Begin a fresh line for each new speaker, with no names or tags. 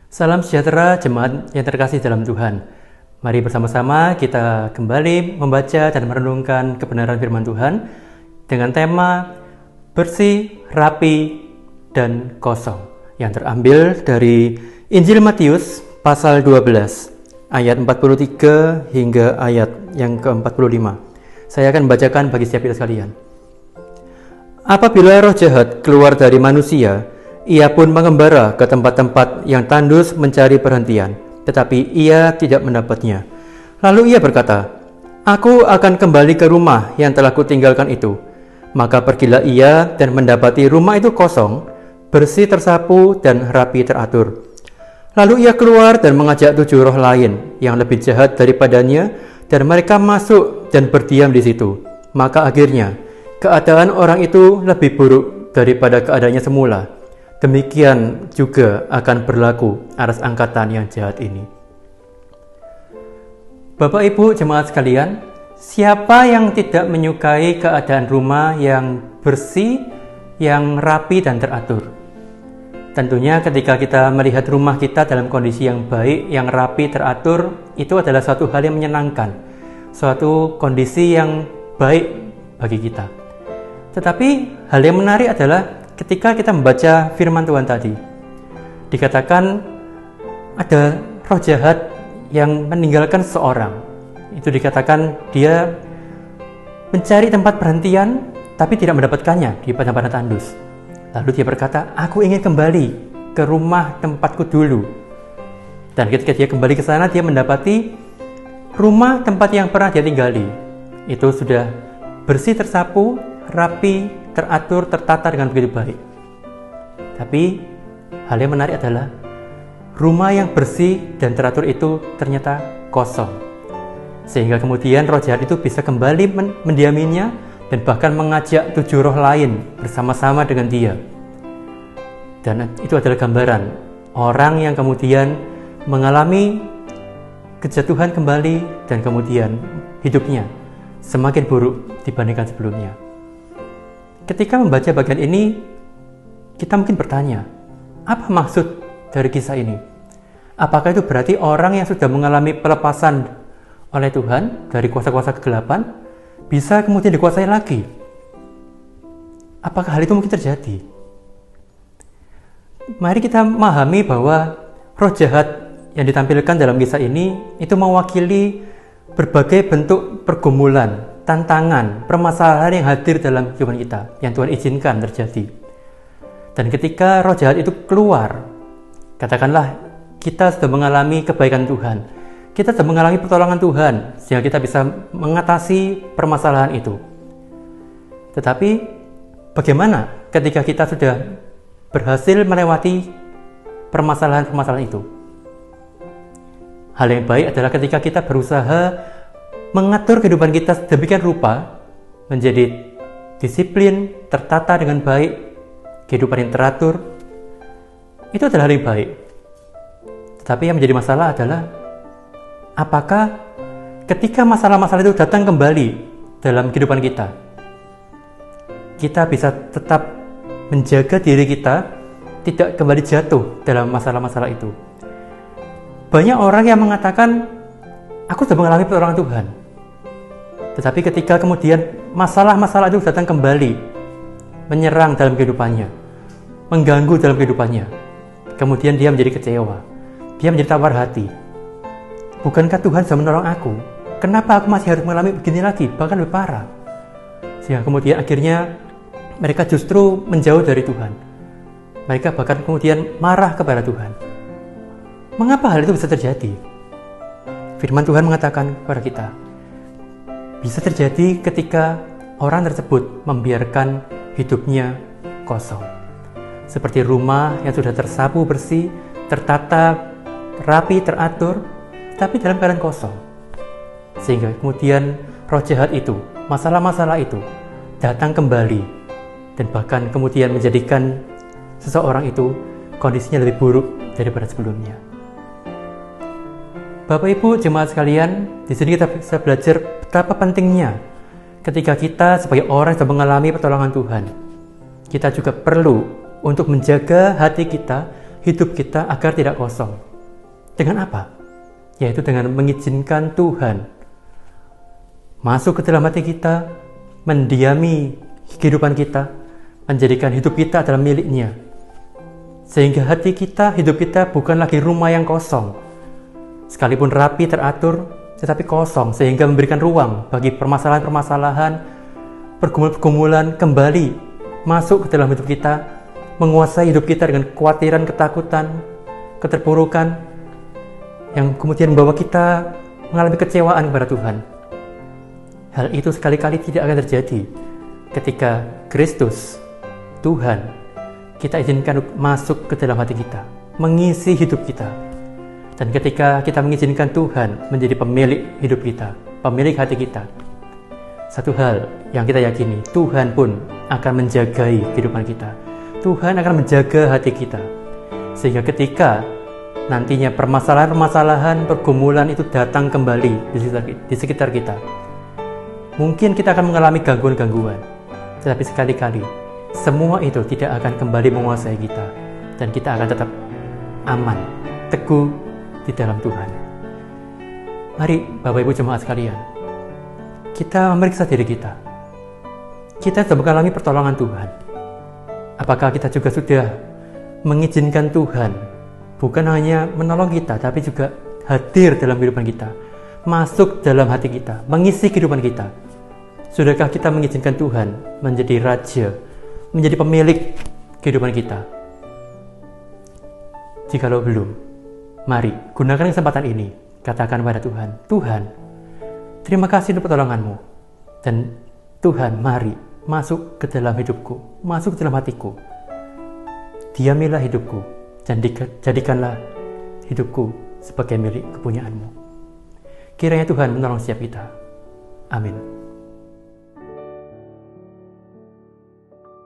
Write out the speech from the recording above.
Salam sejahtera jemaat yang terkasih dalam Tuhan. Mari bersama-sama kita kembali membaca dan merenungkan kebenaran firman Tuhan dengan tema bersih, rapi, dan kosong yang terambil dari Injil Matius pasal 12 ayat 43 hingga ayat yang ke-45. Saya akan membacakan bagi setiap kita sekalian. Apabila roh jahat keluar dari manusia, ia pun mengembara ke tempat-tempat yang tandus mencari perhentian, tetapi ia tidak mendapatnya. Lalu ia berkata, "Aku akan kembali ke rumah yang telah kutinggalkan itu." Maka pergilah ia dan mendapati rumah itu kosong, bersih tersapu dan rapi teratur. Lalu ia keluar dan mengajak 7 roh lain yang lebih jahat daripadanya, dan mereka masuk dan berdiam di situ. Maka akhirnya keadaan orang itu lebih buruk daripada keadaannya semula. Demikian juga akan berlaku atas angkatan yang jahat ini. Bapak Ibu jemaat sekalian, siapa yang tidak menyukai keadaan rumah yang bersih, yang rapi dan teratur? Tentunya ketika kita melihat rumah kita dalam kondisi yang baik, yang rapi, teratur, itu adalah suatu hal yang menyenangkan, suatu kondisi yang baik bagi kita. Tetapi hal yang menarik adalah ketika kita membaca firman Tuhan tadi, dikatakan ada roh jahat yang meninggalkan seseorang. Itu dikatakan dia mencari tempat perhentian tapi tidak mendapatkannya di padang-padang tandus. Lalu dia berkata, "Aku ingin kembali ke rumah tempatku dulu." Dan ketika dia kembali ke sana, dia mendapati rumah tempat yang pernah dia tinggali itu sudah bersih tersapu, rapi, teratur, tertata dengan begitu baik. Tapi hal yang menarik adalah rumah yang bersih dan teratur itu ternyata kosong. Sehingga kemudian roh jahat itu bisa kembali mendiaminya dan bahkan mengajak 7 roh lain bersama-sama dengan dia. Dan itu adalah gambaran orang yang kemudian mengalami kejatuhan kembali dan kemudian hidupnya semakin buruk dibandingkan sebelumnya. Ketika membaca bagian ini, kita mungkin bertanya, apa maksud dari kisah ini? Apakah itu berarti orang yang sudah mengalami pelepasan oleh Tuhan dari kuasa-kuasa kegelapan bisa kemudian dikuasai lagi? Apakah hal itu mungkin terjadi? Mari kita memahami bahwa roh jahat yang ditampilkan dalam kisah ini itu mewakili berbagai bentuk pergumulan, tantangan, permasalahan yang hadir dalam kehidupan kita, yang Tuhan izinkan terjadi. Dan ketika roh jahat itu keluar, katakanlah kita sudah mengalami kebaikan Tuhan, kita sudah mengalami pertolongan Tuhan, sehingga kita bisa mengatasi permasalahan itu. Tetapi bagaimana ketika kita sudah berhasil melewati permasalahan-permasalahan itu? Hal yang baik adalah ketika kita berusaha mengatur kehidupan kita sedemikian rupa menjadi disiplin, tertata dengan baik, kehidupan yang teratur, itu adalah hal yang baik. Tetapi yang menjadi masalah adalah apakah ketika masalah-masalah itu datang kembali dalam kehidupan kita, kita bisa tetap menjaga diri kita tidak kembali jatuh dalam masalah-masalah itu. Banyak orang yang mengatakan, "Aku sudah mengalami pertolongan Tuhan." Tetapi ketika kemudian masalah-masalah itu datang kembali, menyerang dalam kehidupannya, mengganggu dalam kehidupannya, kemudian dia menjadi kecewa, dia menjadi tawar hati. Bukankah Tuhan sudah menolong aku? Kenapa aku masih harus mengalami begini lagi, bahkan lebih parah? Sehingga kemudian akhirnya mereka justru menjauh dari Tuhan. Mereka bahkan kemudian marah kepada Tuhan. Mengapa hal itu bisa terjadi? Firman Tuhan mengatakan kepada kita, bisa terjadi ketika orang tersebut membiarkan hidupnya kosong. Seperti rumah yang sudah tersapu bersih, tertata, rapi, teratur, tapi dalam keadaan kosong. Sehingga kemudian roh jahat itu, masalah-masalah itu datang kembali dan bahkan kemudian menjadikan seseorang itu kondisinya lebih buruk daripada sebelumnya. Bapak Ibu jemaat sekalian, di sini kita bisa belajar betapa pentingnya ketika kita sebagai orang yang sudah mengalami pertolongan Tuhan, kita juga perlu untuk menjaga hati kita, hidup kita agar tidak kosong. Dengan apa? Yaitu dengan mengizinkan Tuhan masuk ke dalam hati kita, mendiami kehidupan kita, menjadikan hidup kita adalah miliknya. Sehingga hati kita, hidup kita bukan lagi rumah yang kosong. Sekalipun rapi, teratur, tetapi kosong, sehingga memberikan ruang bagi permasalahan-permasalahan, pergumulan-pergumulan kembali masuk ke dalam hidup kita, menguasai hidup kita dengan kekhawatiran, ketakutan, keterpurukan, yang kemudian membawa kita mengalami kecewaan kepada Tuhan. Hal itu sekali-kali tidak akan terjadi ketika Kristus, Tuhan, kita izinkan masuk ke dalam hati kita, mengisi hidup kita. Dan ketika kita mengizinkan Tuhan menjadi pemilik hidup kita, pemilik hati kita, satu hal yang kita yakini, Tuhan pun akan menjagai kehidupan kita. Tuhan akan menjaga hati kita. Sehingga ketika nantinya permasalahan-permasalahan, pergumulan itu datang kembali di sekitar kita, mungkin kita akan mengalami gangguan-gangguan. Tetapi sekali-kali semua itu tidak akan kembali menguasai kita, dan kita akan tetap aman, teguh di dalam Tuhan. Mari Bapak Ibu jemaat sekalian, kita memeriksa diri kita. Kita sudah mengalami pertolongan Tuhan. Apakah kita juga sudah mengizinkan Tuhan bukan hanya menolong kita, tapi juga hadir dalam kehidupan kita, masuk dalam hati kita, mengisi kehidupan kita? Sudahkah kita mengizinkan Tuhan menjadi Raja, menjadi pemilik kehidupan kita? Jikalau belum, mari gunakan kesempatan ini, katakan kepada Tuhan, Tuhan, terima kasih untuk pertolongan-Mu. Dan Tuhan, mari masuk ke dalam hidupku, masuk ke dalam hatiku. Diamilah hidupku, dan jadikanlah hidupku sebagai milik kepunyaan-Mu. Kiranya Tuhan menolong setiap kita. Amin.